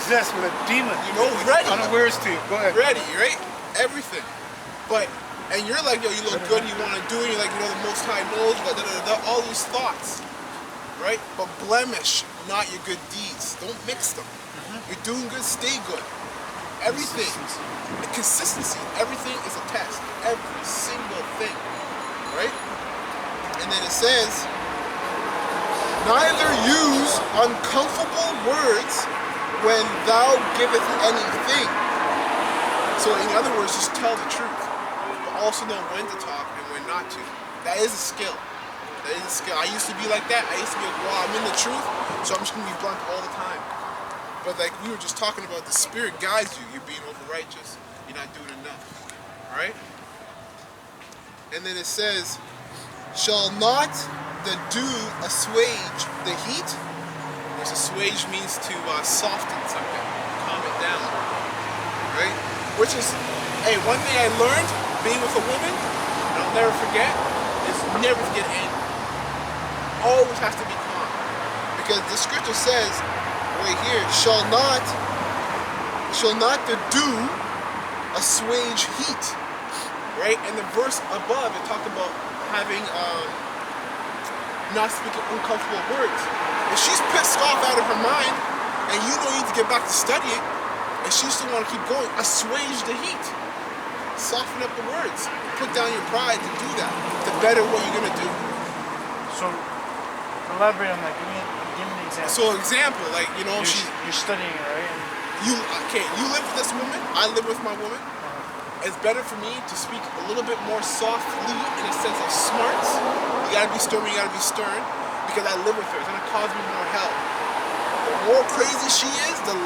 possessed with a demon. You know, ready. Unawares to you. Go ahead. Ready, right? Everything. But, and you're like, yo, you look good, you want to do it, you're like, you know, the Most High knows, all these thoughts, right? But blemish, not your good deeds. Don't mix them. You're doing good, stay good. Everything. The consistency. Everything is a test. Every single thing. Right? And then it says, neither use uncomfortable words when thou giveth anything. So in other words, just tell the truth. But also know when to talk and when not to. That is a skill. That is a skill. I used to be like that. I used to be like, well, I'm in the truth, so I'm just going to be blunt all the time. But like we were just talking about, the Spirit guides you. You're being over-righteous. You're not doing enough. Alright? And then it says, shall not the dew assuage the heat? Which assuage means to soften something, calm it down. Right? Which is, hey, one thing I learned being with a woman, and I'll never forget, is never to get angry. Always has to be calm. Because the scripture says, right here, shall not the dew assuage heat. Right? And the verse above, it talked about having, not speaking uncomfortable words. If she's pissed off out of her mind, and you know you need to get back to studying, and she still want to keep going, assuage the heat. Soften up the words. Put down your pride to do that, to better what you're going to do. So, elaborate on that. Give me an example. So, example, like, you know, you're studying, right? You live with this woman, I live with my woman. It's better for me to speak a little bit more softly in a sense of smarts. You gotta be stern, you gotta be stern, because I live with her. It's gonna cause me more hell. The more crazy she is, the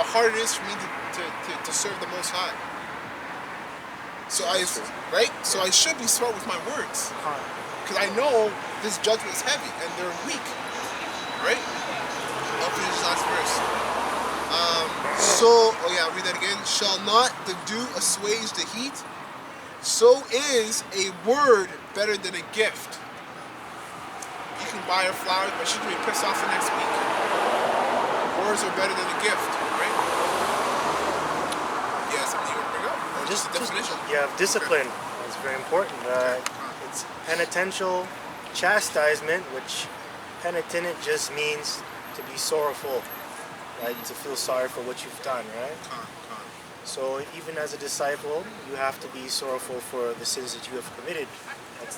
harder it is for me to serve the Most High. So So I should be smart with my words, because I know this judgment is heavy and they're weak. Right? I'll finish this last verse. I'll read that again. Shall not the dew assuage the heat? So is a word better than a gift. You can buy her flowers, but she's gonna be pissed off the next week. Words are better than a gift, right? Yeah, something you want to bring up? Or just the definition? Yeah, discipline is very important. It's penitential chastisement, which penitent just means to be sorrowful. Right, to feel sorry for what you've done, right? So even as a disciple, you have to be sorrowful for the sins that you have committed.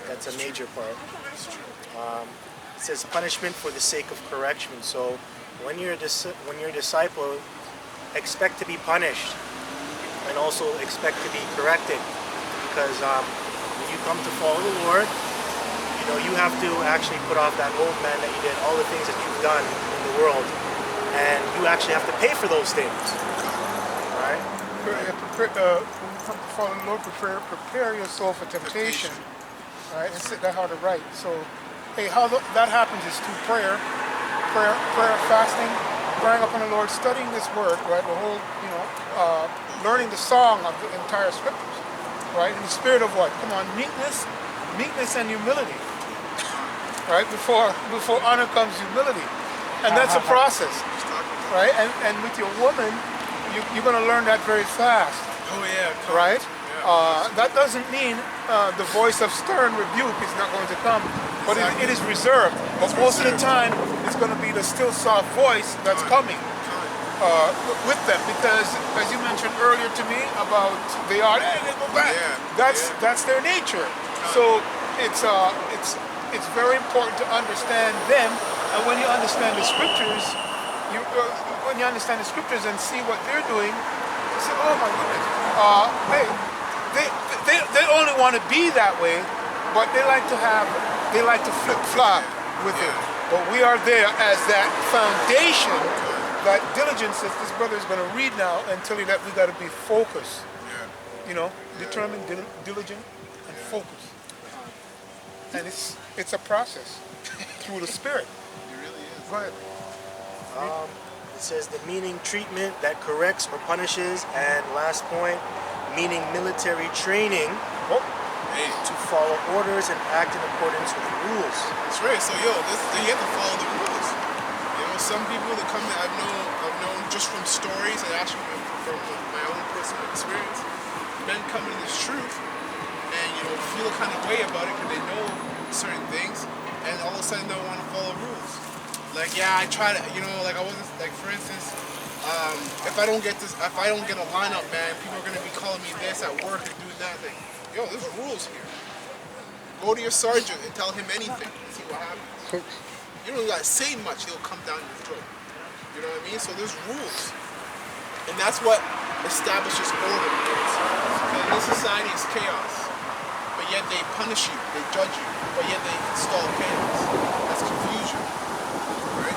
That's a major part. It says punishment for the sake of correction. So when you're a disciple, expect to be punished, and also expect to be corrected, because when you come to follow the Lord, you know you have to actually put off that old man that you did, all the things that you've done in the world. And you actually have to pay for those things, right? When you come to follow the Lord, prepare yourself for temptation, right? And set that heart right. So, hey, how that happens is through prayer, fasting, praying upon the Lord, studying this word, right? The whole, learning the song of the entire scriptures, right? In the spirit of what? Come on, meekness and humility, right? Before honor comes humility, and that's a process. Right, and with your woman, you're going to learn that very fast. Oh yeah. Right. Yeah. That doesn't mean the voice of stern rebuke is not going to come, but it is reserved. But most of the time, it's going to be the still soft voice that's coming with them, because as you mentioned earlier to me about they go back. Yeah. That's their nature. So it's very important to understand them, and when you understand the scriptures. When you understand the scriptures and see what they're doing, you say, "Oh my goodness! They only want to be that way, but they like to flip flop with it. But we are there as that foundation, that diligence that this brother is going to read now, and tell you that we got to be focused. Determined, diligent, and focused. And it's a process through the Spirit. It really is. Go ahead. It says the meaning treatment that corrects or punishes, and last point, meaning military training to follow orders and act in accordance with rules. That's right. So you have to follow the rules. Some people that come to, I know just from stories and actually from my own personal experience, men come to this truth and feel a kind of way about it because they know certain things, and all of a sudden don't want to follow rules. Like, yeah, I try to, like I wasn't, like for instance, if I don't get a lineup, man, people are gonna be calling me this at work and doing that. Like, yo, there's rules here. Go to your sergeant and tell him anything and see what happens. You don't gotta say much, he'll come down your throat. You know what I mean? So there's rules. And that's what establishes order. In this society is chaos. But yet they punish you, they judge you, but yet they install chaos. That's confusion. Right?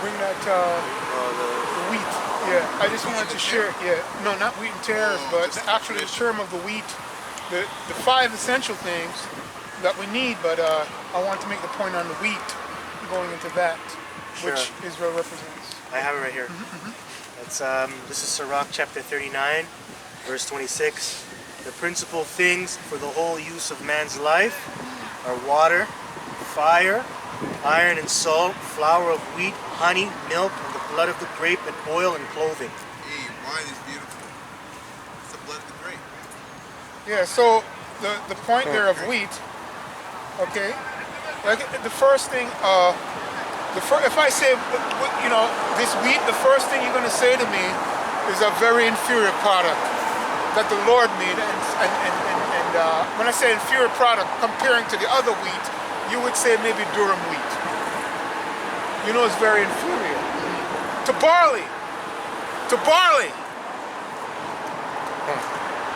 Bring that the wheat. Yeah, I just wanted to share. Yeah, no, not wheat and tares, but actually the term of the wheat, the 5 essential things that we need. But I want to make the point on the wheat, going into that, which Israel represents. I have it right here. It's this is Sirach chapter 39, verse 26. The principal things for the whole use of man's life are water, fire, iron and salt, flour of wheat, honey, milk, and the blood of the grape, and oil and clothing. Hey, wine is beautiful. It's the blood of the grape. Yeah, so the point there of wheat, okay, like the first thing, if I say, this wheat, the first thing you're going to say to me is a very inferior product that the Lord made, and when I say inferior product, comparing to the other wheat, you would say maybe durum wheat. It's very inferior. To barley. To barley.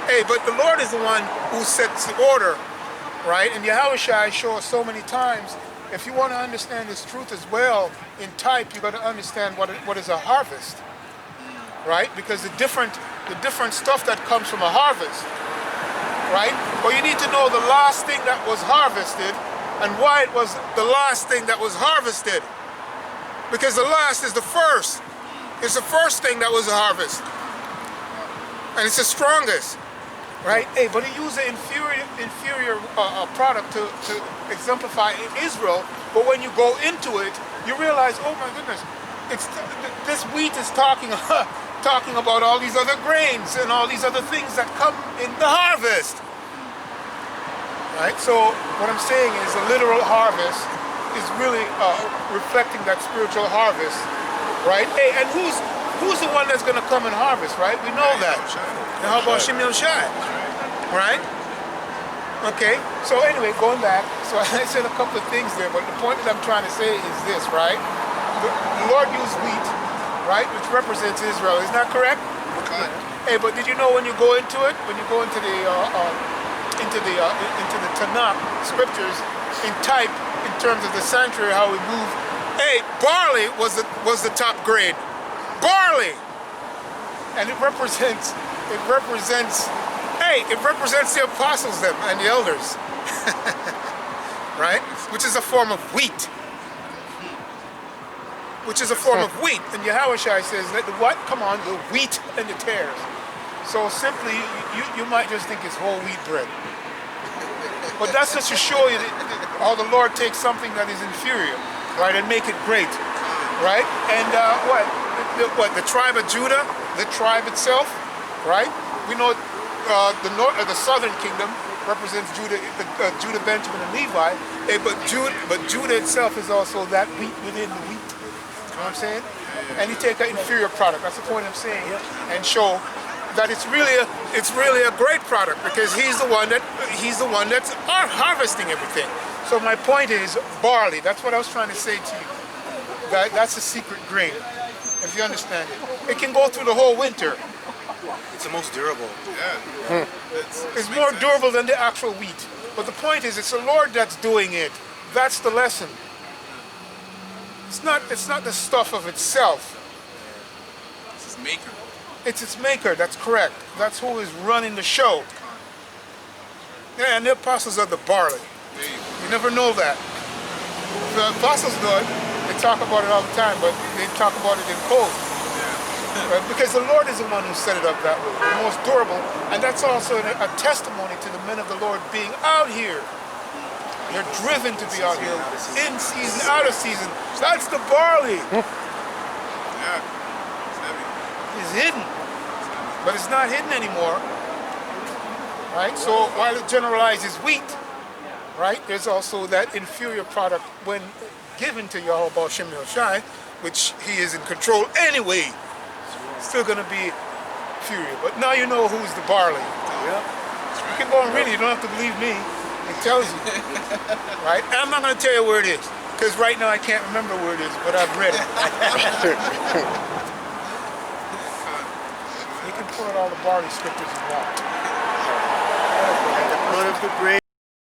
Hey, but the Lord is the one who sets the order, right? And Yahushua shows us so many times, if you want to understand this truth as well, in type, you got to understand what is a harvest, right? Because the different stuff that comes from a harvest, right? But you need to know the last thing that was harvested and why it was the last thing that was harvested. Because the last is the first. It's the first thing that was a harvest. And it's the strongest, right? Hey, but he used an inferior product to exemplify Israel. But when you go into it, you realize, oh my goodness, this wheat is talking about all these other grains and all these other things that come in the harvest. Right? So what I'm saying is a literal harvest is really reflecting that spiritual harvest, right? Hey, and who's the one that's going to come and harvest, right? We know that. Now how about Shimon Shai, right? Okay, so anyway, going back, so I said a couple of things there, but the point that I'm trying to say is this, right? The Lord used wheat, right, which represents Israel. Isn't that correct? Okay. Hey, but did you know when you go into it, when you go into the Tanakh scriptures in type, in terms of the sanctuary, how we move. Hey, barley was the top grade. Barley, and it represents the apostles them and the elders, right? Which is a form of wheat. Which is a form of wheat, and Yahushua says that the what? Come on, the wheat and the tares. So simply, you might just think it's whole wheat bread. But that's just to show you how the Lord takes something that is inferior, right, and make it great, right? And what? The tribe of Judah, the tribe itself, right? We know the southern kingdom represents Judah, Judah, Benjamin, and Levi. But Judah itself is also that wheat within the wheat. You know what I'm saying? And you take an inferior product. That's the point I'm saying, and show that it's really a great product because he's the one that's harvesting everything. So my point is barley. That's what I was trying to say to you. That's a secret grain, if you understand it. It can go through the whole winter. It's the most durable. Yeah. It's more durable than the actual wheat. But the point is, it's the Lord that's doing it. That's the lesson. It's not the stuff of itself. It's his maker. It's its maker, that's correct. That's who is running the show. Yeah, and the apostles are the barley. You never know that. The apostles know it. They talk about it all the time, but they talk about it in code. Right? Because the Lord is the one who set it up that way, the most durable. And that's also a testimony to the men of the Lord being out here You're driven to be out here in season, out of season. That's the barley. Yeah. It's heavy. It's hidden, but it's not hidden anymore. Right? So while it generalizes wheat, right, there's also that inferior product when given to Yahweh Shem Shai, which he is in control anyway. Still going to be inferior. But now you know who's the barley. Yep. You can go and read it. You don't have to believe me. It tells you. Right? And I'm not going to tell you where it is. Because right now I can't remember where it is, but I've read it. You can pull out all the barley scriptures you want. And the blood of the grape